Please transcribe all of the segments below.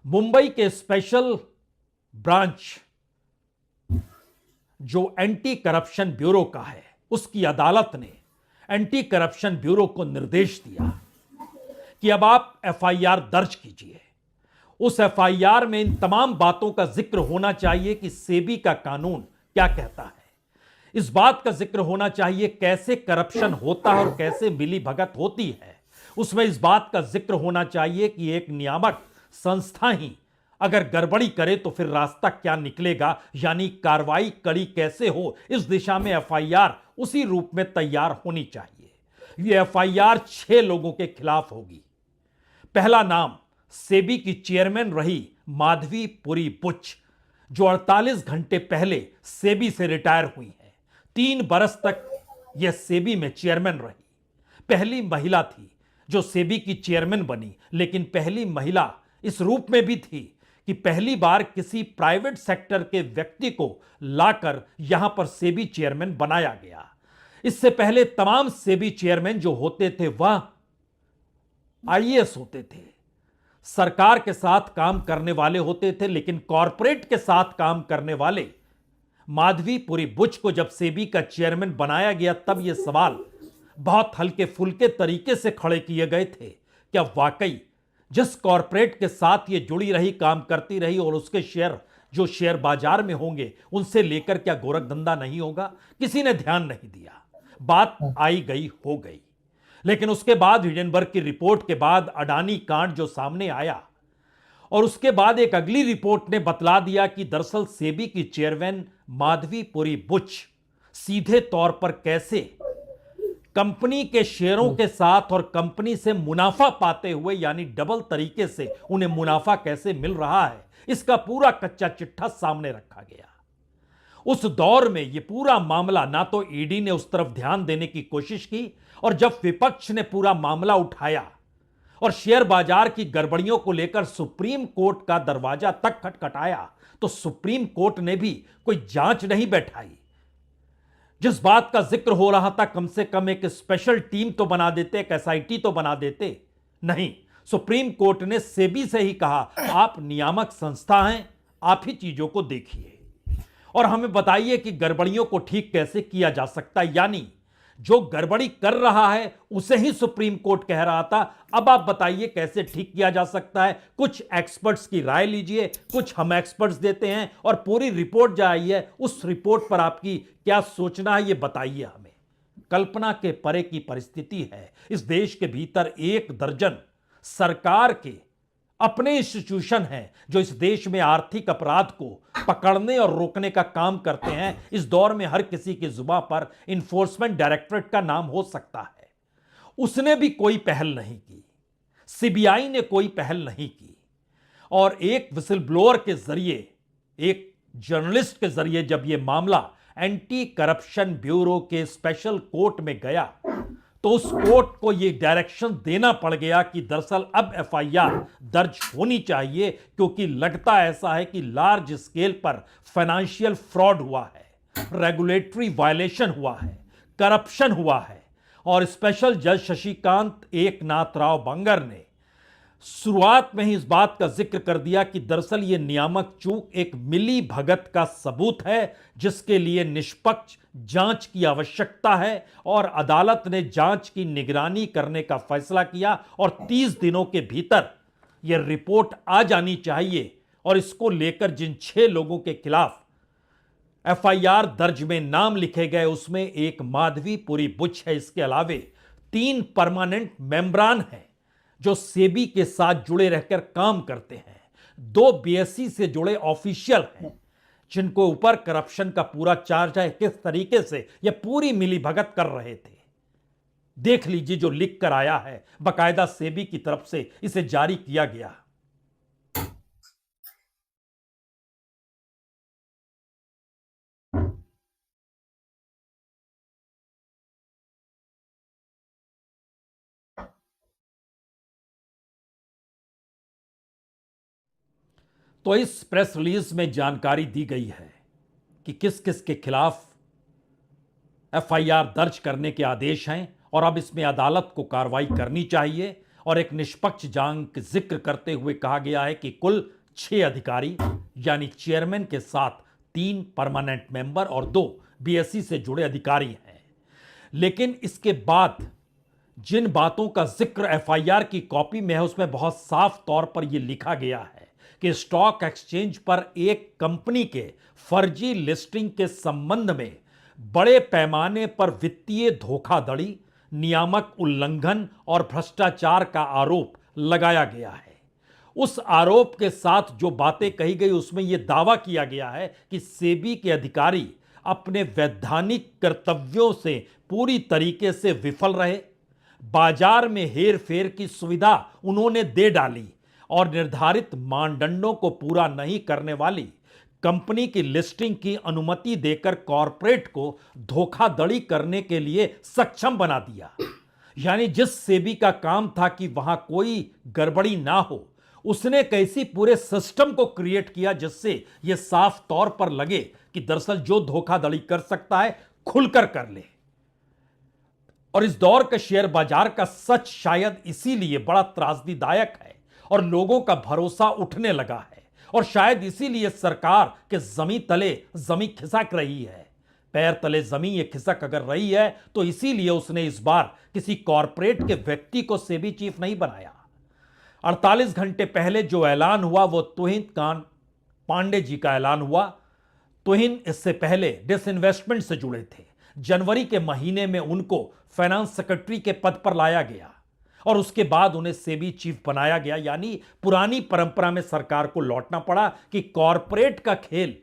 मुंबई के special branch जो anti corruption bureau का है, उसकी अदालत ने एंटी करप्शन ब्यूरो को निर्देश दिया कि अब आप एफआईआर दर्ज कीजिए। उस एफआईआर में इन तमाम बातों का जिक्र होना चाहिए कि सेबी का कानून क्या कहता है। इस बात का जिक्र होना चाहिए कैसे करप्शन होता है और कैसे मिली भगत होती है। उसमें इस बात का जिक्र होना चाहिए कि एक नियामक संस्था ही अगर गड़बड़ी करे तो फिर रास्ता क्या निकलेगा, यानी कार्रवाई कड़ी कैसे हो। इस दिशा में एफआईआर उसी रूप में तैयार होनी चाहिए। यह एफआईआर 6 लोगों के खिलाफ होगी। पहला नाम सेबी की चेयरमैन रही माधवी पुरी बुच, जो 48 घंटे पहले सेबी से रिटायर हुई है। 3 बरस तक यह सेबी में चेयरमैन रही। पहली महिला थी जो सेबी की चेयरमैन बनी, लेकिन पहली महिला इस रूप में भी थी कि पहली बार किसी प्राइवेट सेक्टर के व्यक्ति को लाकर यहां पर सेबी चेयरमैन बनाया गया। इससे पहले तमाम सेबी चेयरमैन जो होते थे वह आईएएस होते थे, सरकार के साथ काम करने वाले होते थे। लेकिन कॉरपोरेट के साथ काम करने वाले माधवी पुरी बुच को जब सेबी का चेयरमैन बनाया गया, तब यह सवाल बहुत हल्के फुल्के तरीके से खड़े किए गए थे। क्या वाकई जिस कॉरपोरेट के साथ ये जुड़ी रही, काम करती रही, और उसके शेयर जो शेयर बाजार में होंगे उनसे लेकर क्या गोरखधंधा नहीं होगा? किसी ने ध्यान नहीं दिया। बात आई गई हो गई। लेकिन उसके बाद हिडेनबर्ग की रिपोर्ट के बाद अडानी कांड जो सामने आया, और उसके बाद एक अगली रिपोर्ट ने बतला दिया कि दरअसल सेबी की चेयरमैन माधवी पुरी बुच सीधे तौर पर कैसे कंपनी के शेयरों के साथ और कंपनी से मुनाफा पाते हुए, यानी डबल तरीके से उन्हें मुनाफा कैसे मिल रहा है, इसका पूरा कच्चा चिट्ठा सामने रखा गया। उस दौर में यह पूरा मामला ना तो ईडी ने उस तरफ ध्यान देने की कोशिश की, और जब विपक्ष ने पूरा मामला उठाया और शेयर बाजार की गड़बड़ियों को लेकर सुप्रीम कोर्ट का दरवाजा तक खटखटाया, तो सुप्रीम कोर्ट ने भी कोई जांच नहीं बैठाई। जिस बात का जिक्र हो रहा था, कम से कम एक स्पेशल टीम तो बना देते, एक एसआईटी तो बना देते। नहीं, सुप्रीम कोर्ट ने सेबी से ही कहा, आप नियामक संस्था हैं, आप ही चीजों को देखिए और हमें बताइए कि गड़बड़ियों को ठीक कैसे किया जा सकता है। यानी जो गड़बड़ी कर रहा है उसे ही सुप्रीम कोर्ट कह रहा था, अब आप बताइए कैसे ठीक किया जा सकता है। कुछ एक्सपर्ट्स की राय लीजिए, कुछ हम एक्सपर्ट्स देते हैं, और पूरी रिपोर्ट जो आई है उस रिपोर्ट पर आपकी क्या सोचना है ये बताइए हमें। कल्पना के परे की परिस्थिति है। इस देश के भीतर 1 दर्जन सरकार के अपने इंस्टीट्यूशन हैं जो इस देश में आर्थिक अपराध को पकड़ने और रोकने का काम करते हैं। इस दौर में हर किसी की जुबान पर इन्फोर्समेंट डायरेक्टरेट का नाम हो सकता है। उसने भी कोई पहल नहीं की, सीबीआई ने कोई पहल नहीं की, और एक विसल ब्लोअर के जरिए, एक जर्नलिस्ट के जरिए जब यह मामला एंटी करप्शन ब्यूरो के स्पेशल कोर्ट में गया, तो उस कोर्ट को यह डायरेक्शन देना पड़ गया कि दरअसल अब एफआईआर दर्ज होनी चाहिए, क्योंकि लगता ऐसा है कि लार्ज स्केल पर फाइनेंशियल फ्रॉड हुआ है, रेगुलेटरी वायलेशन हुआ है, करप्शन हुआ है। और स्पेशल जज शशिकांत एकनाथ राव बंगर ने शुरुआत में ही इस बात का जिक्र कर दिया कि दरअसल यह नियामक चूक एक मिली भगत का सबूत है, जिसके लिए निष्पक्ष जांच की आवश्यकता है, और अदालत ने जांच की निगरानी करने का फैसला किया और 30 दिनों के भीतर यह रिपोर्ट आ जानी चाहिए। और इसको लेकर जिन 6 लोगों के खिलाफ एफआईआर दर्ज में नाम लिखे गए, उसमें एक माधवी पुरी बुच है। इसके अलावे 3 परमानेंट मेंबरान हैं जो सेबी के साथ जुड़े रहकर काम करते हैं। 2 बीएसई से जुड़े ऑफिशियल हैं जिनको ऊपर करप्शन का पूरा चार्ज है। किस तरीके से यह पूरी मिलीभगत कर रहे थे, देख लीजिए। जो लिख कर आया है, बाकायदा सेबी की तरफ से इसे जारी किया गया। तो इस प्रेस रिलीज में जानकारी दी गई है कि किस किस के खिलाफ एफआईआर दर्ज करने के आदेश हैं, और अब इसमें अदालत को कार्रवाई करनी चाहिए। और एक निष्पक्ष जांच का जिक्र करते हुए कहा गया है कि कुल 6 अधिकारी यानी चेयरमैन के साथ 3 परमानेंट मेंबर और 2 बीएसई से जुड़े अधिकारी हैं। लेकिन इसके बाद जिन बातों का जिक्र एफआईआर की कॉपी में है उसमें बहुत साफ तौर पर यह लिखा गया है कि स्टॉक एक्सचेंज पर एक कंपनी के फर्जी लिस्टिंग के संबंध में बड़े पैमाने पर वित्तीय धोखाधड़ी, नियामक उल्लंघन और भ्रष्टाचार का आरोप लगाया गया है। उस आरोप के साथ जो बातें कही गई उसमें यह दावा किया गया है कि सेबी के अधिकारी अपने वैधानिक कर्तव्यों से पूरी तरीके से विफल रहे, बाजार में हेर फेर की सुविधा उन्होंने दे डाली और निर्धारित मानदंडों को पूरा नहीं करने वाली कंपनी की लिस्टिंग की अनुमति देकर कॉरपोरेट को धोखाधड़ी करने के लिए सक्षम बना दिया। यानी जिस सेबी का काम था कि वहां कोई गड़बड़ी ना हो, उसने कैसी पूरे सिस्टम को क्रिएट किया जिससे यह साफ तौर पर लगे कि दरअसल जो धोखाधड़ी कर सकता है खुलकर कर ले। और इस दौर के शेयर बाजार का सच शायद इसीलिए बड़ा त्रासदीदायक है और लोगों का भरोसा उठने लगा है और शायद इसीलिए सरकार के जमीन तले जमीन खिसक रही है। पैर तले जमीन ये खिसक अगर रही है तो इसीलिए उसने इस बार किसी कॉरपोरेट के व्यक्ति को सेबी चीफ नहीं बनाया। 48 घंटे पहले जो ऐलान हुआ वो तुहिन कांत पांडे जी का ऐलान हुआ। तुहिन इससे पहले डिसइन्वेस्टमेंट से जुड़े थे। जनवरी के महीने में उनको फाइनेंस सेक्रेटरी के पद पर लाया गया और उसके बाद उन्हें सेबी चीफ बनाया गया। यानी पुरानी परंपरा में सरकार को लौटना पड़ा कि कॉरपोरेट का खेल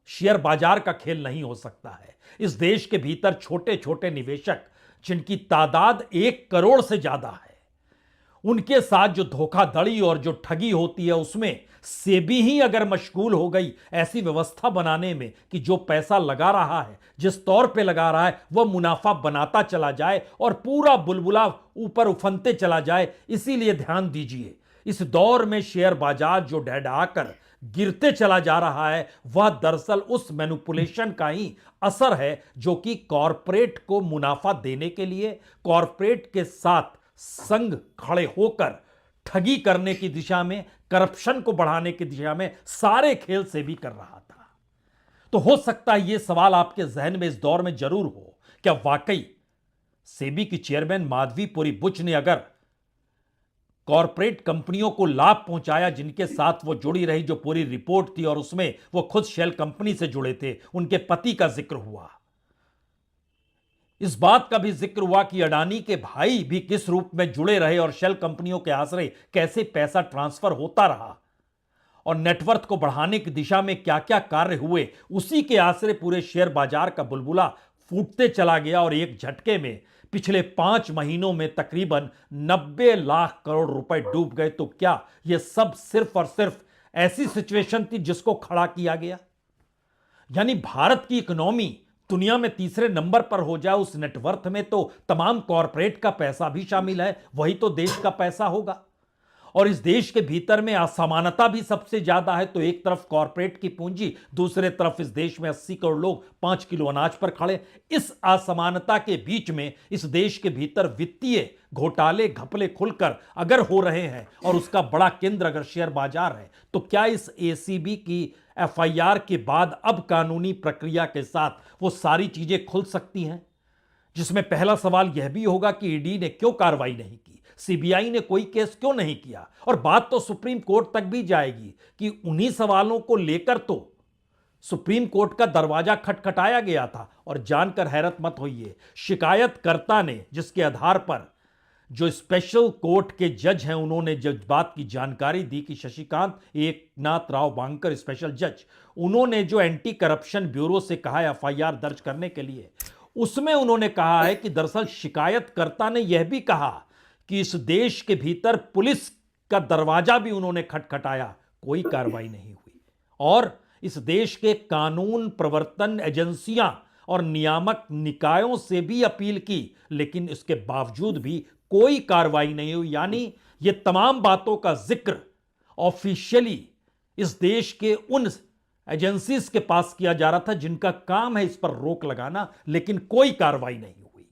शेयर बाजार का खेल नहीं हो सकता है। इस देश के भीतर छोटे छोटे निवेशक जिनकी तादाद 1 करोड़ से ज्यादा है, उनके साथ जो धोखाधड़ी और जो ठगी होती है उसमें सेबी ही अगर मशगूल हो गई ऐसी व्यवस्था बनाने में कि जो पैसा लगा रहा है, जिस तौर पे लगा रहा है, वह मुनाफा बनाता चला जाए और पूरा बुलबुला ऊपर उफनते चला जाए। इसीलिए ध्यान दीजिए, इस दौर में शेयर बाजार जो डहडहाकर गिरते चला जा रहा है वह दरअसल उस मैनिपुलेशन का ही असर है जो कि कॉरपोरेट को मुनाफा देने के लिए कॉरपोरेट के साथ संग खड़े होकर ठगी करने की दिशा में, करप्शन को बढ़ाने की दिशा में सारे खेल से भी कर रहा था। तो हो सकता है यह सवाल आपके जहन में इस दौर में जरूर हो, क्या वाकई सेबी की चेयरमैन माधवीपुरी बुच ने अगर कॉरपोरेट कंपनियों को लाभ पहुंचाया जिनके साथ वो जुड़ी रही, जो पूरी रिपोर्ट थी और उसमें वो खुद शेल कंपनी से जुड़े थे, उनके पति का जिक्र हुआ। इस बात का भी जिक्र हुआ कि अडानी के भाई भी किस रूप में जुड़े रहे और शेल कंपनियों के आश्रय कैसे पैसा ट्रांसफर होता रहा और नेटवर्थ को बढ़ाने की दिशा में क्या क्या कार्य हुए, उसी के आश्रय पूरे शेयर बाजार का बुलबुला फूटते चला गया और एक झटके में पिछले 5 महीनों में तकरीबन 90 लाख करोड़ रुपए डूब गए। तो क्या यह सब सिर्फ और सिर्फ ऐसी सिचुएशन थी जिसको खड़ा किया गया? यानी भारत की इकोनॉमी दुनिया में तीसरे नंबर पर हो जाए उस नेटवर्थ में तो तमाम कॉरपोरेट का पैसा भी शामिल है, वही तो देश का पैसा होगा। और इस देश के भीतर में असमानता भी सबसे ज्यादा है। तो एक तरफ कॉरपोरेट की पूंजी, दूसरे तरफ इस देश में 80 करोड़ लोग 5 किलो अनाज पर खड़े। इस असमानता के बीच में इस देश के भीतर वित्तीय घोटाले घपले खुलकर अगर हो रहे हैं और उसका बड़ा केंद्र अगर शेयर बाजार है, तो क्या इस एसीबी की एफआईआर के बाद अब कानूनी प्रक्रिया के साथ वो सारी चीजें खुल सकती हैं? जिसमें पहला सवाल यह भी होगा कि ईडी ने क्यों कार्रवाई नहीं की, सीबीआई ने कोई केस क्यों नहीं किया। और बात तो सुप्रीम कोर्ट तक भी जाएगी कि उन्हीं सवालों को लेकर तो सुप्रीम कोर्ट का दरवाजा खटखटाया गया था। और जानकर हैरत मत होइए, शिकायतकर्ता ने जिसके आधार पर जो स्पेशल कोर्ट के जज हैं उन्होंने जब बात की जानकारी दी कि शशिकांत एकनाथ राव बांकर स्पेशल जज, उन्होंने जो एंटी करप्शन ब्यूरो से कहा है एफआईआर दर्ज करने के लिए, उसमें उन्होंने कहा है कि दरअसल शिकायतकर्ता ने यह भी कहा कि इस देश के भीतर पुलिस का दरवाजा भी उन्होंने खटखटाया, कोई कार्रवाई नहीं हुई। और इस देश के कानून प्रवर्तन एजेंसियां और नियामक निकायों से भी अपील की, लेकिन इसके बावजूद भी कोई कार्रवाई नहीं हुई। यानी ये तमाम बातों का जिक्र ऑफिशियली इस देश के उन एजेंसीज के पास किया जा रहा था जिनका काम है इस पर रोक लगाना, लेकिन कोई कार्रवाई नहीं हुई।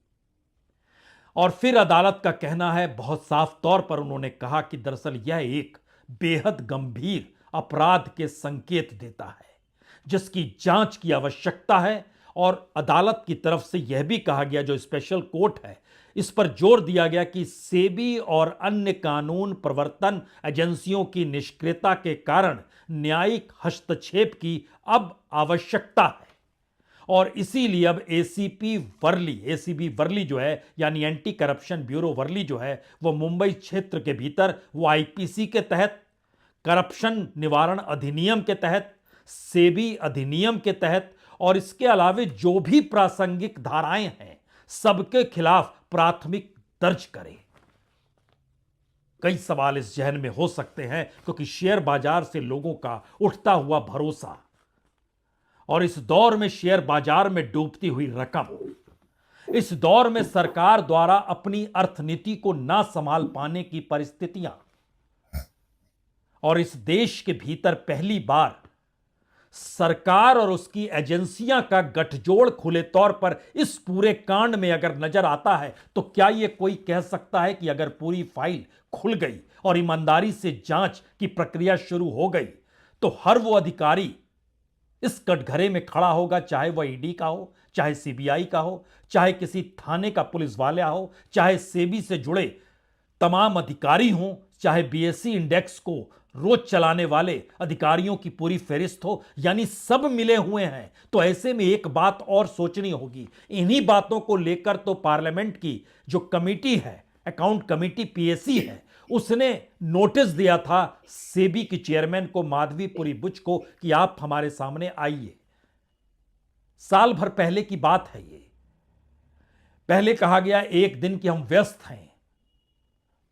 और फिर अदालत का कहना है, बहुत साफ तौर पर उन्होंने कहा कि दरअसल यह एक बेहद गंभीर अपराध के संकेत देता है, जिसकी जांच की आवश्यकता है। और अदालत की तरफ से यह भी कहा गया, जो स्पेशल कोर्ट है, इस पर जोर दिया गया कि सेबी और अन्य कानून प्रवर्तन एजेंसियों की निष्क्रियता के कारण न्यायिक हस्तक्षेप की अब आवश्यकता है। और इसीलिए अब एसीबी वर्ली जो है, यानी एंटी करप्शन ब्यूरो वर्ली जो है, वो मुंबई क्षेत्र के भीतर वो आईपीसी के तहत, करप्शन निवारण अधिनियम के तहत, सेबी अधिनियम के तहत और इसके अलावे जो भी प्रासंगिक धाराएं हैं, सबके खिलाफ प्राथमिक दर्ज करे। कई सवाल इस जहन में हो सकते हैं, क्योंकि शेयर बाजार से लोगों का उठता हुआ भरोसा और इस दौर में शेयर बाजार में डूबती हुई रकम, इस दौर में सरकार द्वारा अपनी अर्थनीति को ना संभाल पाने की परिस्थितियां, और इस देश के भीतर पहली बार सरकार और उसकी एजेंसियां का गठजोड़ खुले तौर पर इस पूरे कांड में अगर नजर आता है, तो क्या यह कोई कह सकता है कि अगर पूरी फाइल खुल गई और ईमानदारी से जांच की प्रक्रिया शुरू हो गई, तो हर वो अधिकारी इस कटघरे में खड़ा होगा, चाहे वह ईडी का हो, चाहे सीबीआई का हो, चाहे किसी थाने का पुलिस वाला हो, चाहे सेबी से जुड़े तमाम अधिकारी हों, चाहे बीएसई इंडेक्स को रोज चलाने वाले अधिकारियों की पूरी फेरिस्त हो, यानी सब मिले हुए हैं। तो ऐसे में एक बात और सोचनी होगी, इन्हीं बातों को लेकर तो पार्लियामेंट की जो कमेटी है, अकाउंट कमेटी पीएसी है, उसने नोटिस दिया था सेबी की चेयरमैन को, माधवीपुरी बुच को, कि आप हमारे सामने आइए। साल भर पहले की बात है ये। पहले कहा गया एक दिन कि हम व्यस्त हैं,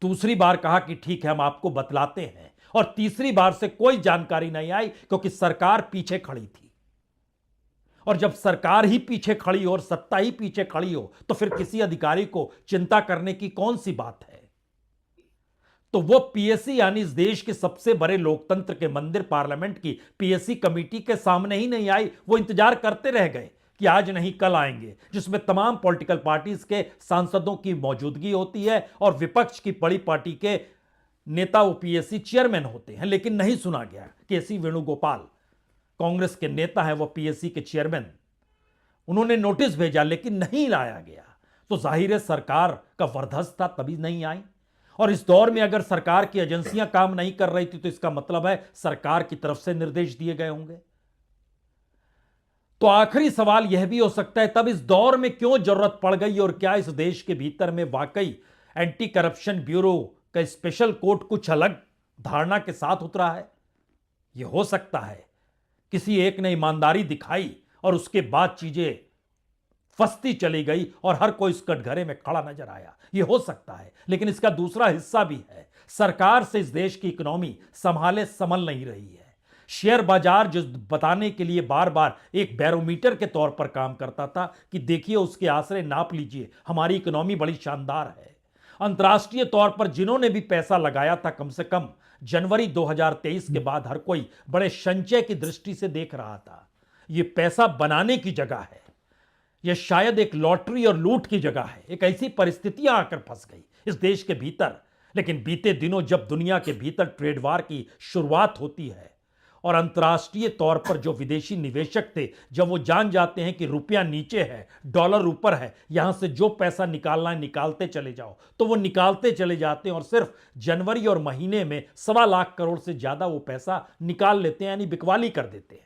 दूसरी बार कहा कि ठीक है हम आपको बतलाते हैं, और तीसरी बार से कोई जानकारी नहीं आई, क्योंकि सरकार पीछे खड़ी थी। और जब सरकार ही पीछे खड़ी हो और सत्ता ही पीछे खड़ी हो, तो फिर किसी अधिकारी को चिंता करने की कौन सी बात है। तो वो पीएससी, यानी इस देश के सबसे बड़े लोकतंत्र के मंदिर पार्लियामेंट की पीएससी कमेटी के सामने ही नहीं आई। वो इंतजार करते रह गए कि आज नहीं कल आएंगे, जिसमें तमाम पॉलिटिकल पार्टीज के सांसदों की मौजूदगी होती है और विपक्ष की बड़ी पार्टी के नेता वो पीएससी चेयरमैन होते हैं। लेकिन नहीं सुना गया। केसी वेणुगोपाल कांग्रेस के नेता हैं, वो पीएससी के चेयरमैन, उन्होंने नोटिस भेजा लेकिन नहीं लाया गया। तो जाहिर है सरकार का वरदहस्त था, तभी नहीं आई। और इस दौर में अगर सरकार की एजेंसियां काम नहीं कर रही थी, तो इसका मतलब है सरकार की तरफ से निर्देश दिए गए होंगे। तो आखिरी सवाल यह भी हो सकता है, तब इस दौर में क्यों जरूरत पड़ गई, और क्या इस देश के भीतर में वाकई एंटी करप्शन ब्यूरो का स्पेशल कोर्ट कुछ अलग धारणा के साथ उतरा है। यह हो सकता है किसी एक ने ईमानदारी दिखाई और उसके बाद चीजें फंसती चली गई और हर कोई इस कटघरे में खड़ा नजर आया। यह हो सकता है, लेकिन इसका दूसरा हिस्सा भी है, सरकार से इस देश की इकोनॉमी संभल नहीं रही है। शेयर बाजार जो बताने के लिए बार बार एक बैरोमीटर के तौर पर काम करता था कि देखिए उसके आसरे नाप लीजिए, हमारी इकोनॉमी बड़ी शानदार है। अंतर्राष्ट्रीय तौर पर जिन्होंने भी पैसा लगाया था, कम से कम जनवरी 2023 के बाद हर कोई बड़े संचय की दृष्टि से देख रहा था। यह पैसा बनाने की जगह है, यह शायद एक लॉटरी और लूट की जगह है। एक ऐसी परिस्थितियां आकर फंस गई इस देश के भीतर। लेकिन बीते दिनों जब दुनिया के भीतर ट्रेड वार की शुरुआत होती है और अंतर्राष्ट्रीय तौर पर जो विदेशी निवेशक थे, जब वो जान जाते हैं कि रुपया नीचे है, डॉलर ऊपर है, यहां से जो पैसा निकालना है निकालते चले जाओ, तो वो निकालते चले जाते हैं और सिर्फ जनवरी और महीने में 1.25 लाख करोड़ से ज्यादा वो पैसा निकाल लेते हैं, यानी बिकवाली कर देते हैं।